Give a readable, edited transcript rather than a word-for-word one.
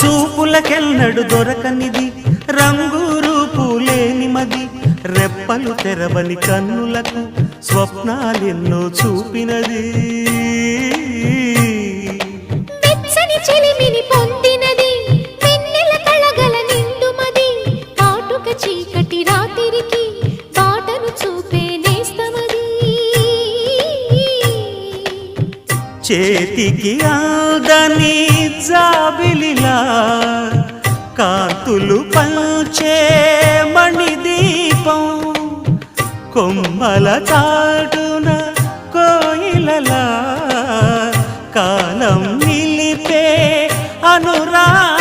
చూపులకెన్నడు దొరకనిది రంగు రూపు లేని మది రెప్పలు తెరవని కన్నులకు స్వప్నాలెన్నో చూపినది వెచ్చని చెలిమిని పొందినది వెన్నెల కళగల నిండుమది కాటుక చీకటి రాత్రికి బాటను చూపే నేస్తమది చేతికి ఆదని జాబిలిలా కాంతులు పంచే మణిదీపం కొమ్మల చాటున కోయిలలా కాలం నిలిపే అనురాగం